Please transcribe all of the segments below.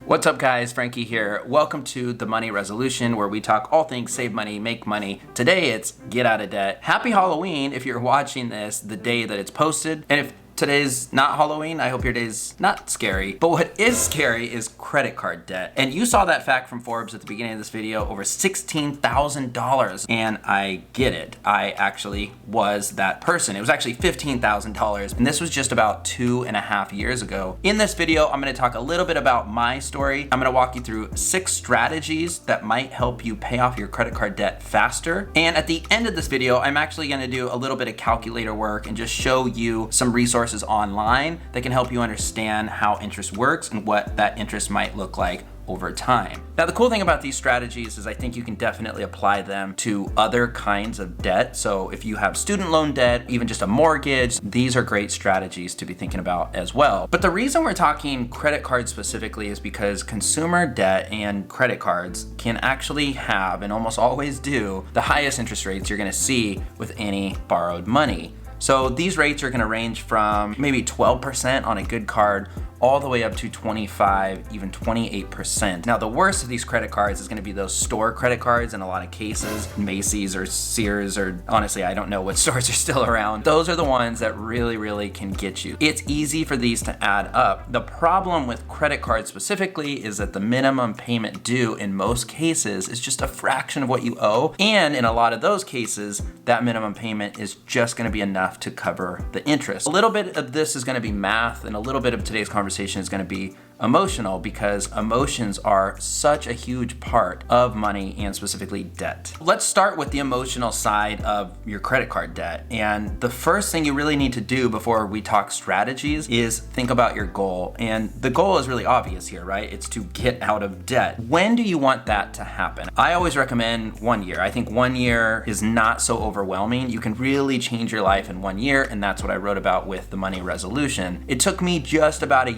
What's up guys, Frankie here. Welcome to The Money Resolution, where we talk all things save money, make money. Today it's get out of debt. Happy Halloween if you're watching this the day that it's posted. And if today's not Halloween, I hope your day's not scary. But what is scary is credit card debt. And you saw that fact from Forbes at the beginning of this video, over $16,000. And I get it. I actually was that person. It was actually $15,000. And this was just about 2.5 years ago. In this video, I'm gonna talk a little bit about my story. I'm gonna walk you through 6 strategies that might help you pay off your credit card debt faster. And at the end of this video, I'm actually gonna do a little bit of calculator work and just show you some resources online that can help you understand how interest works and what that interest might look like over time. Now, the cool thing about these strategies is I think you can definitely apply them to other kinds of debt. So if you have student loan debt, even just a mortgage, these are great strategies to be thinking about as well. But the reason we're talking credit cards specifically is because consumer debt and credit cards can actually have, and almost always do, the highest interest rates you're gonna see with any borrowed money. So these rates are gonna range from maybe 12% on a good card all the way up to 25, even 28%. Now, the worst of these credit cards is gonna be those store credit cards in a lot of cases, Macy's or Sears, or honestly, I don't know what stores are still around. Those are the ones that really can get you. It's easy for these to add up. The problem with credit cards specifically is that the minimum payment due in most cases is just a fraction of what you owe. And in a lot of those cases, that minimum payment is just gonna be enough to cover the interest. A little bit of this is gonna be math, and a little bit of today's conversation is going to be emotional, because emotions are such a huge part of money and specifically debt. Let's start with the emotional side of your credit card debt. And the first thing you really need to do before we talk strategies is think about your goal. And the goal is really obvious here, right? It's to get out of debt. When do you want that to happen? I always recommend 1 year. I think 1 year is not so overwhelming. You can really change your life in 1 year, and that's what I wrote about with the Money Resolution. It took me just about 1.5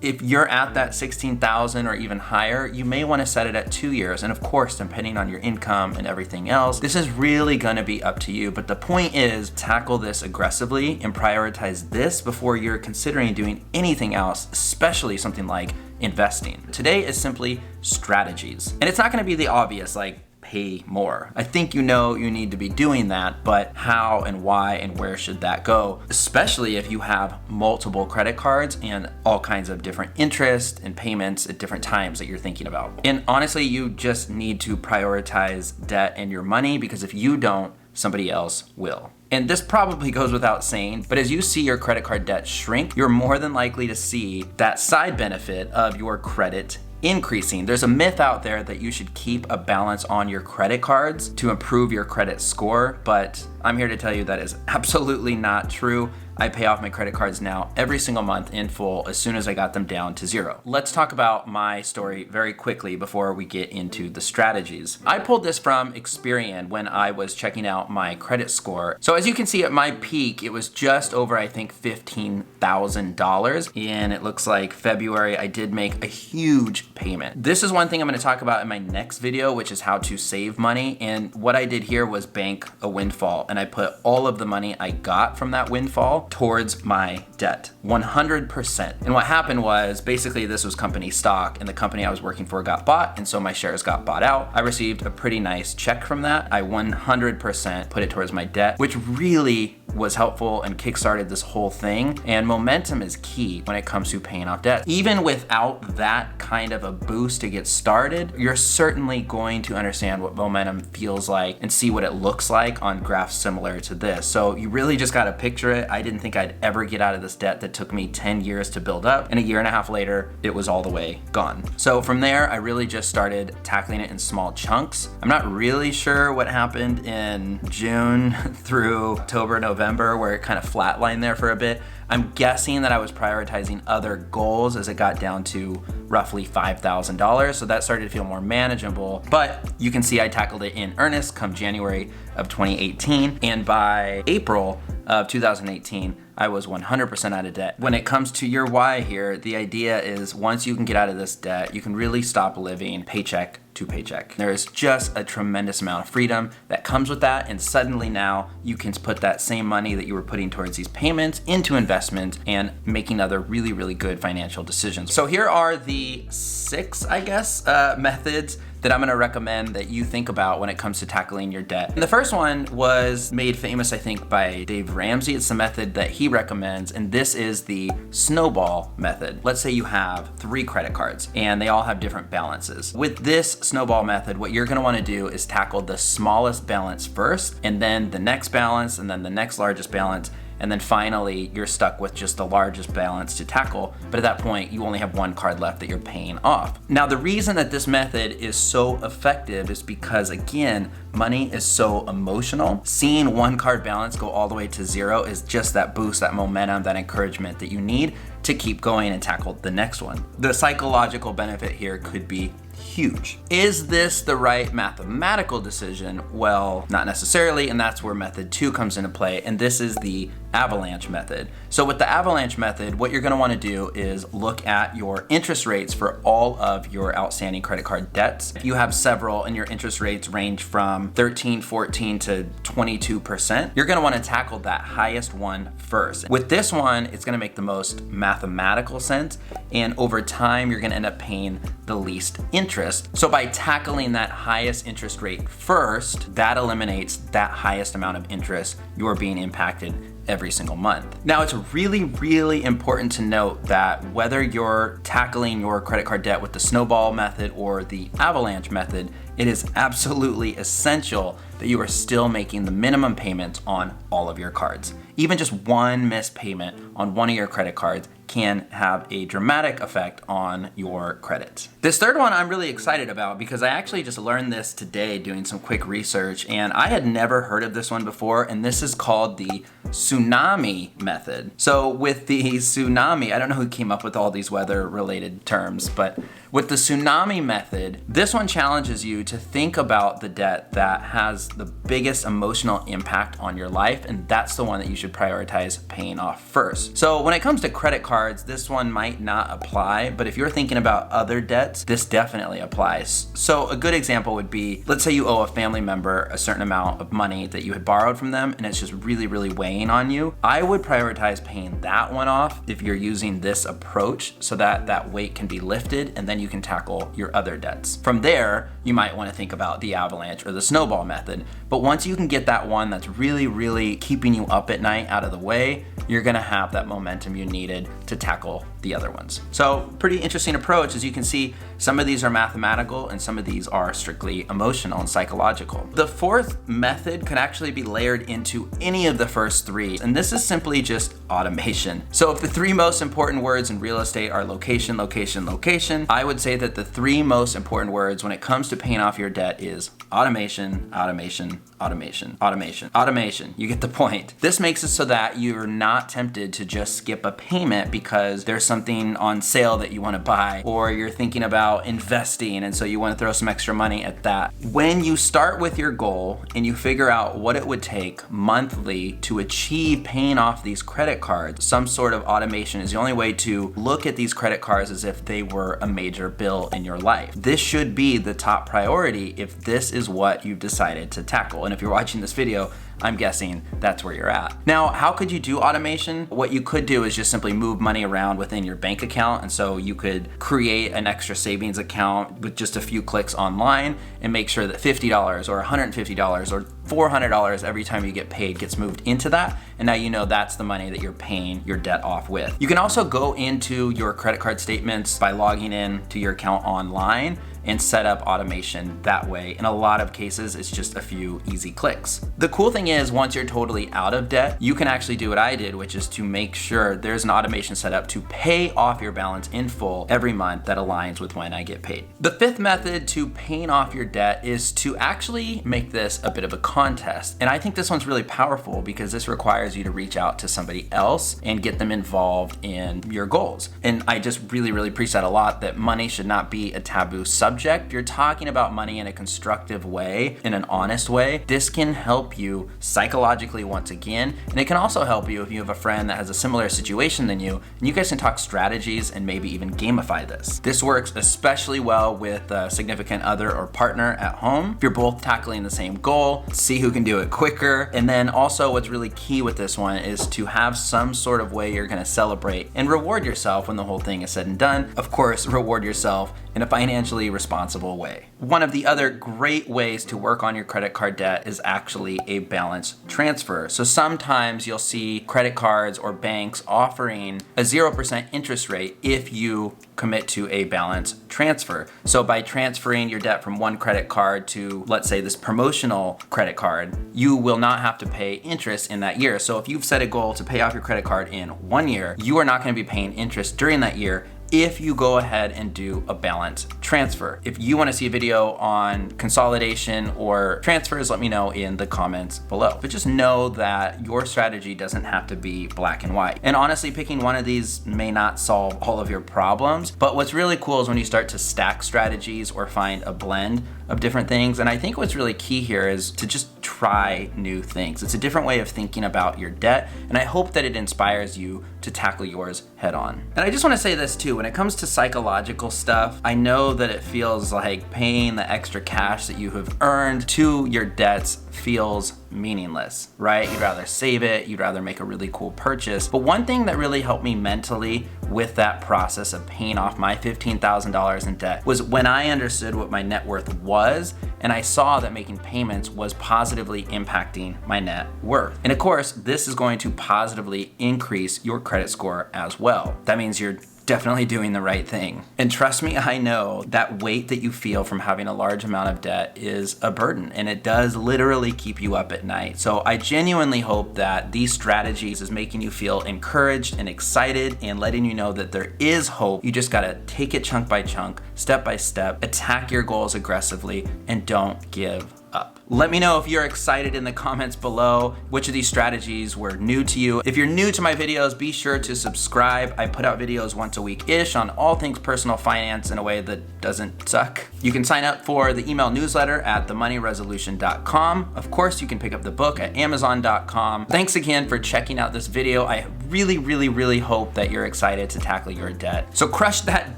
years. If you're at that 16,000 or even higher, you may want to set it at 2 years. And of course, depending on your income and everything else, this is really going to be up to you. But the point is, tackle this aggressively and prioritize this before you're considering doing anything else, especially something like investing. Today is simply strategies. And it's not going to be the obvious, like pay more. I think you know you need to be doing that, but how and why and where should that go? Especially if you have multiple credit cards and all kinds of different interest and payments at different times that you're thinking about. And honestly, you just need to prioritize debt and your money, because if you don't, somebody else will. And this probably goes without saying, but as you see your credit card debt shrink, you're more than likely to see that side benefit of your credit increasing. There's a myth out there that you should keep a balance on your credit cards to improve your credit score, but I'm here to tell you that is absolutely not true. I pay off my credit cards now every single month in full as soon as I got them down to 0. Let's talk about my story very quickly before we get into the strategies. I pulled this from Experian when I was checking out my credit score. So as you can see, at my peak, it was just over, I think, $15,000. And it looks like February, I did make a huge payment. This is one thing I'm gonna talk about in my next video, which is how to save money. And what I did here was bank a windfall, and I put all of the money I got from that windfall towards my debt, 100%. And what happened was, basically this was company stock, and the company I was working for got bought, and so my shares got bought out. I received a pretty nice check from that. I 100% put it towards my debt, which really was helpful and kickstarted this whole thing. And momentum is key when it comes to paying off debt. Even without that kind of a boost to get started, you're certainly going to understand what momentum feels like and see what it looks like on graphs similar to this. So you really just gotta picture it. I didn't think I'd ever get out of this debt that took me 10 years to build up, and 1.5 years later, it was all the way gone. So from there, I really just started tackling it in small chunks. I'm not really sure what happened in June through October, November, where it kind of flatlined there for a bit. I'm guessing that I was prioritizing other goals as it got down to roughly $5,000. So that started to feel more manageable, but you can see I tackled it in earnest come January of 2018. And by April, of 2018, I was 100% out of debt. When it comes to your why here, the idea is once you can get out of this debt, you can really stop living paycheck to paycheck. There is just a tremendous amount of freedom that comes with that, and suddenly now you can put that same money that you were putting towards these payments into investment and making other really, really good financial decisions. So here are the 6, I guess, methods that I'm gonna recommend that you think about when it comes to tackling your debt. And the first one was made famous, I think, by Dave Ramsey. It's the method that he recommends, and this is the snowball method. Let's say you have 3 credit cards and they all have different balances. With this snowball method, what you're gonna wanna do is tackle the smallest balance first, and then the next balance, and then the next largest balance, and then finally you're stuck with just the largest balance to tackle. But at that point, you only have 1 card left that you're paying off. Now, the reason that this method is so effective is because, again, money is so emotional. Seeing 1 card balance go all the way to 0 is just that boost, that momentum, that encouragement that you need to keep going and tackle the next one. The psychological benefit here could be huge. Is this the right mathematical decision? Well, not necessarily, and that's where method 2 comes into play, and this is the avalanche method. So with the avalanche method, what you're gonna wanna do is look at your interest rates for all of your outstanding credit card debts. If you have several and your interest rates range from 13, 14 to 22%, you're gonna wanna tackle that highest one first. With this one, it's gonna make the most mathematical sense, and over time, you're gonna end up paying the least interest. So by tackling that highest interest rate first, that eliminates that highest amount of interest you're being impacted every single month. Now, it's really, really important to note that whether you're tackling your credit card debt with the snowball method or the avalanche method, it is absolutely essential that you are still making the minimum payments on all of your cards. Even just one missed payment on one of your credit cards can have a dramatic effect on your credit. This third one I'm really excited about because I actually just learned this today doing some quick research, and I had never heard of this one before, and this is called the tsunami method. So with the tsunami, I don't know who came up with all these weather related terms, but with the tsunami method, this one challenges you to think about the debt that has the biggest emotional impact on your life, and that's the one that you should prioritize paying off first. So when it comes to credit cards, this one might not apply, but if you're thinking about other debts, this definitely applies. So a good example would be, let's say you owe a family member a certain amount of money that you had borrowed from them, and it's just really, really weighing on you. I would prioritize paying that one off if you're using this approach so that that weight can be lifted, and then you can tackle your other debts. From there, you might want to think about the avalanche or the snowball method. But once you can get that one that's really, really keeping you up at night out of the way, you're gonna have that momentum you needed to tackle the other ones. So pretty interesting approach. As you can see, some of these are mathematical and some of these are strictly emotional and psychological. The fourth method could actually be layered into any of the first 3, and this is simply just automation. So if the 3 most important words in real estate are location, location, location, I would say that the 3 most important words when it comes to paying off your debt is automation, automation, automation, automation, automation. You get the point. This makes it so that you're not tempted to just skip a payment because there's something on sale that you want to buy, or you're thinking about investing and so you want to throw some extra money at that. When you start with your goal and you figure out what it would take monthly to achieve paying off these credit cards, some sort of automation is the only way to look at these credit cards as if they were a major bill in your life. This should be the top priority if this is what you've decided to tackle. And if you're watching this video, I'm guessing that's where you're at. Now, how could you do automation? What you could do is just simply move money around within your bank account. And so you could create an extra savings account with just a few clicks online and make sure that $50 or $150 or $400 every time you get paid gets moved into that. And now you know that's the money that you're paying your debt off with. You can also go into your credit card statements by logging in to your account online and set up automation that way. In a lot of cases, it's just a few easy clicks. The cool thing is, once you're totally out of debt, you can actually do what I did, which is to make sure there's an automation set up to pay off your balance in full every month that aligns with when I get paid. The 5th method to paying off your debt is to actually make this a bit of a contest. And I think this one's really powerful because this requires you to reach out to somebody else and get them involved in your goals. And I just really, really preach that a lot, that money should not be a taboo subject. subject, you're talking about money in a constructive way, in an honest way, this can help you psychologically once again. And it can also help you if you have a friend that has a similar situation than you, and you guys can talk strategies and maybe even gamify this. This works especially well with a significant other or partner at home. If you're both tackling the same goal, see who can do it quicker. And then also what's really key with this one is to have some sort of way you're gonna celebrate and reward yourself when the whole thing is said and done. Of course, reward yourself in a financially responsible way. One of the other great ways to work on your credit card debt is actually a balance transfer. So sometimes you'll see credit cards or banks offering a 0% interest rate if you commit to a balance transfer. So by transferring your debt from one credit card to, let's say, this promotional credit card, you will not have to pay interest in that year. So if you've set a goal to pay off your credit card in 1 year, you are not going to be paying interest during that year if you go ahead and do a balance transfer. If you want to see a video on consolidation or transfers, let me know in the comments below. But just know that your strategy doesn't have to be black and white. And honestly, picking one of these may not solve all of your problems, but what's really cool is when you start to stack strategies or find a blend of different things. And I think what's really key here is to just try new things. It's a different way of thinking about your debt, and I hope that it inspires you to tackle yours head on. And I just want to say this too, when it comes to psychological stuff, I know that it feels like paying the extra cash that you have earned to your debts feels meaningless, right? You'd rather save it, you'd rather make a really cool purchase. But one thing that really helped me mentally with that process of paying off my $15,000 in debt was when I understood what my net worth was, and I saw that making payments was positively impacting my net worth. And of course, this is going to positively increase your credit score as well. That means you're definitely doing the right thing. And trust me, I know that weight that you feel from having a large amount of debt is a burden, and it does literally keep you up at night. So I genuinely hope that these strategies is making you feel encouraged and excited and letting you know that there is hope. You just gotta take it chunk by chunk, step by step, attack your goals aggressively, and don't give up. Let me know if you're excited in the comments below, which of these strategies were new to you. If you're new to my videos, be sure to subscribe. I put out videos once a week-ish on all things personal finance in a way that doesn't suck. You can sign up for the email newsletter at themoneyresolution.com. Of course, you can pick up the book at amazon.com. Thanks again for checking out this video. I really hope that you're excited to tackle your debt. So crush that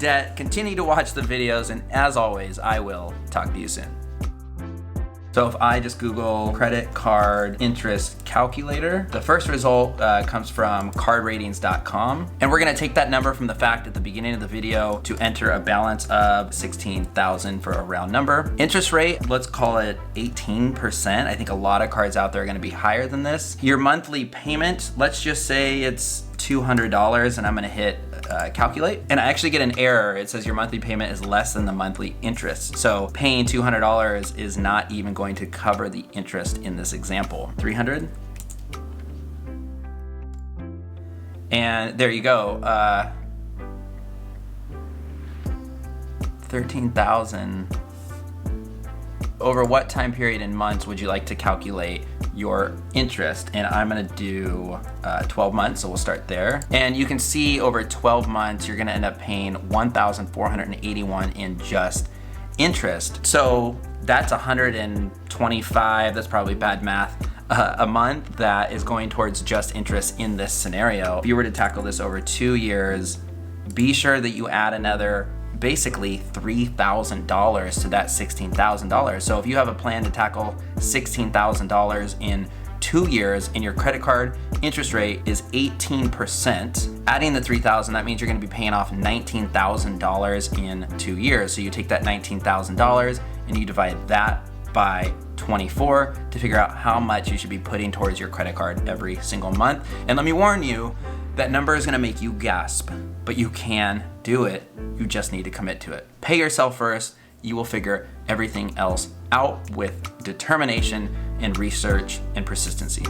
debt, continue to watch the videos, and as always, I will talk to you soon. So if I just Google credit card interest calculator, the first result comes from cardratings.com. And we're gonna take that number from the fact at the beginning of the video to enter a balance of 16,000 for a round number. Interest rate, let's call it 18%. I think a lot of cards out there are gonna be higher than this. Your monthly payment, let's just say it's $200, and I'm gonna hit calculate, and I actually get an error. It says your monthly payment is less than the monthly interest. So paying $200 is not even going to cover the interest in this example. 300. And there you go. 13,000. Over what time period in months would you like to calculate your interest? And I'm gonna do 12 months, so we'll start there. And you can see over 12 months, you're gonna end up paying $1,481 in just interest. So that's 125, that's probably bad math, a month that is going towards just interest in this scenario. If you were to tackle this over 2 years, be sure that you add another basically $3,000 to that $16,000. So if you have a plan to tackle $16,000 in 2 years and your credit card interest rate is 18%, adding the $3,000, that means you're gonna be paying off $19,000 in 2 years. So you take that $19,000 and you divide that by 24 to figure out how much you should be putting towards your credit card every single month. And let me warn you, that number is gonna make you gasp, but you can do it. You just need to commit to it. Pay yourself first. You will figure everything else out with determination and research and persistency.